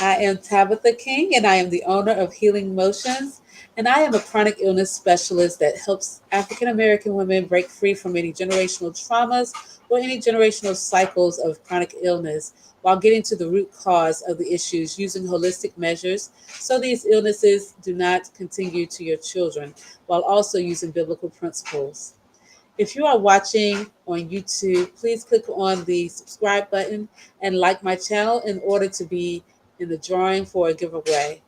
I am Tabitha King, and I am the owner of Healing Motions. And I am a chronic illness specialist that helps African American women break free from any generational traumas or any generational cycles of chronic illness while getting to the root cause of the issues using holistic measures so these illnesses do not continue to your children, while also using biblical principles. If you are watching on YouTube, please click on the subscribe button and like my channel in order to be in the drawing for a giveaway.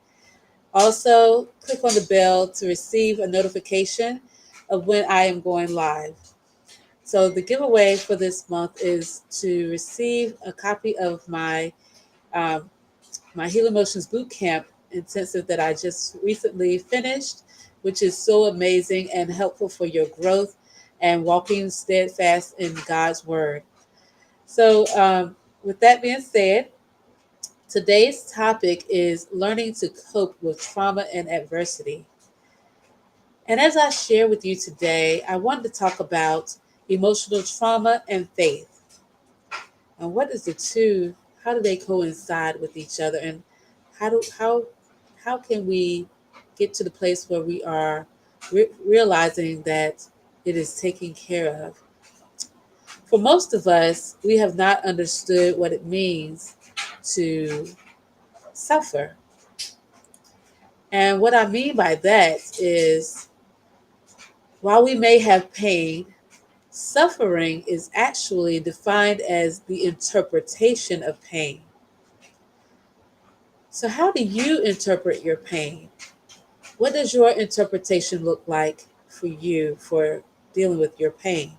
Also, click on the bell to receive a notification of when I am going live. So the giveaway for this month is to receive a copy of um, my Heal Emotions Bootcamp intensive that I just recently finished, which is so amazing and helpful for your growth and walking steadfast in God's Word. So, with that being said, today's topic is learning to cope with trauma and adversity. And as I share with you today, I wanted to talk about emotional trauma and faith. And what is the two? How do they coincide with each other? And how do how can we get to the place where we are realizing that it is taken care of? For most of us, we have not understood what it means to suffer. And what I mean by that is while we may have pain, suffering is actually defined as the interpretation of pain. So, how do you interpret your pain? What does your interpretation look like for you for dealing with your pain?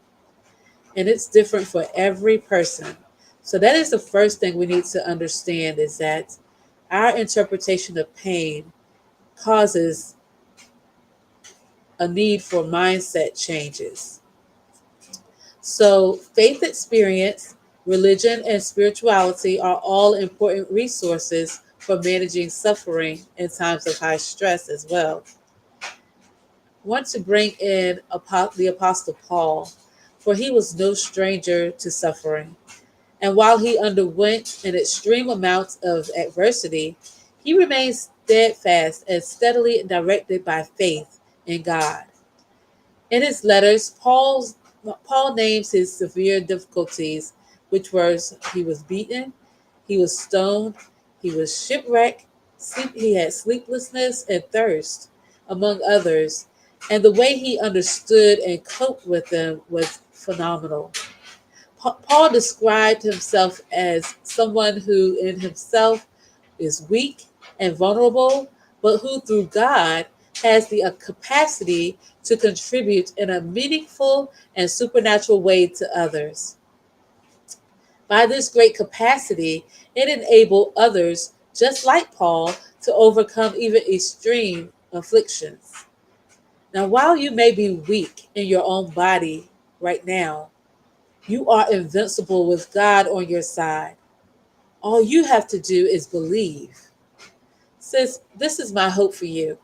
And it's different for every person. So, that is the first thing we need to understand is that our interpretation of pain causes a need for mindset changes. So, faith experience, religion, and spirituality are all important resources for managing suffering in times of high stress as well. I want to bring in the Apostle Paul, for he was no stranger to suffering. And while he underwent an extreme amount of adversity, he remained steadfast and steadily directed by faith in God. In his letters, Paul names his severe difficulties, which was he was beaten, he was stoned, he was shipwrecked, he had sleeplessness and thirst, among others. And the way he understood and coped with them was phenomenal. Paul described himself as someone who in himself is weak and vulnerable, but who through God has the capacity to contribute in a meaningful and supernatural way to others. By this great capacity, it enabled others, just like Paul, to overcome even extreme afflictions. Now, while you may be weak in your own body right now, you are invincible with God on your side. All you have to do is believe. Sis, this is my hope for you.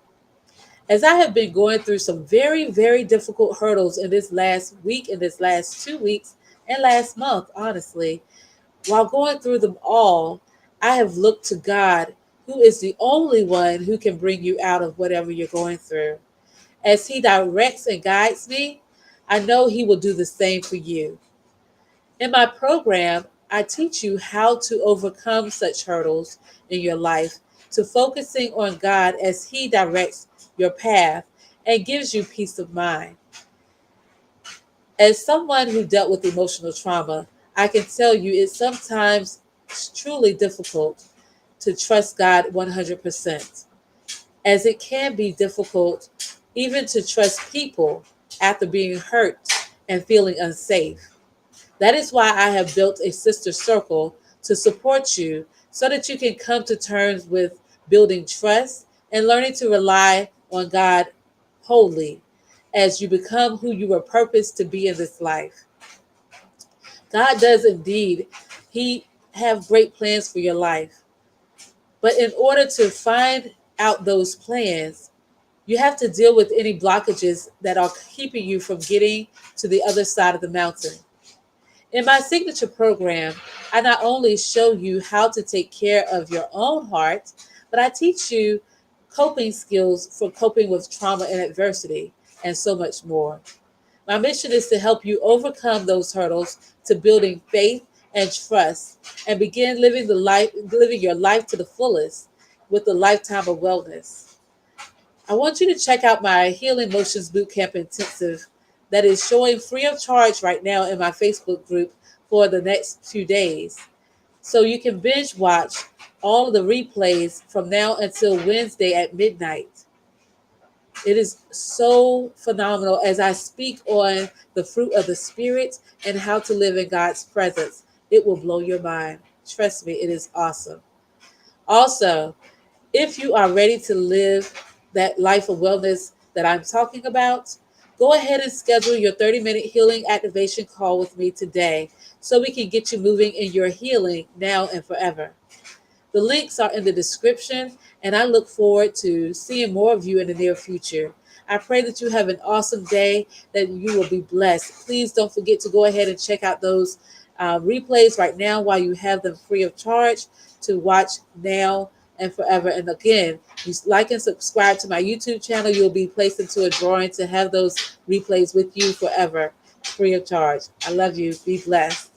As I have been going through some very, very difficult hurdles in this last week, in this last 2 weeks, and last month, honestly, while going through them all, I have looked to God, who is the only one who can bring you out of whatever you're going through. As He directs and guides me, I know He will do the same for you. In my program, I teach you how to overcome such hurdles in your life to focusing on God as He directs your path and gives you peace of mind. As someone who dealt with emotional trauma, I can tell you it's sometimes truly difficult to trust God 100%, as it can be difficult even to trust people after being hurt and feeling unsafe. That is why I have built a sister circle to support you so that you can come to terms with building trust and learning to rely on God wholly as you become who you were purposed to be in this life. God does indeed. He have great plans for your life. But in order to find out those plans, you have to deal with any blockages that are keeping you from getting to the other side of the mountain. In my signature program, I not only show you how to take care of your own heart, but I teach you coping skills for coping with trauma and adversity, and so much more. My mission is to help you overcome those hurdles to building faith and trust and begin living your life to the fullest with a lifetime of wellness. I want you to check out my Healing Motions Bootcamp Intensive that is showing free of charge right now in my Facebook group for the next few days. So you can binge watch all of the replays from now until Wednesday at midnight. It is so phenomenal as I speak on the fruit of the Spirit and how to live in God's presence. It will blow your mind. Trust me, it is awesome. Also, if you are ready to live that life of wellness that I'm talking about, go ahead and schedule your 30-minute healing activation call with me today so we can get you moving in your healing now and forever. The links are in the description, and I look forward to seeing more of you in the near future. I pray that you have an awesome day, that you will be blessed. Please don't forget to go ahead and check out those replays right now while you have them free of charge to watch now and forever. And again, you like and subscribe to my YouTube channel. You'll be placed into a drawing to have those replays with you forever, free of charge. I love you. Be blessed.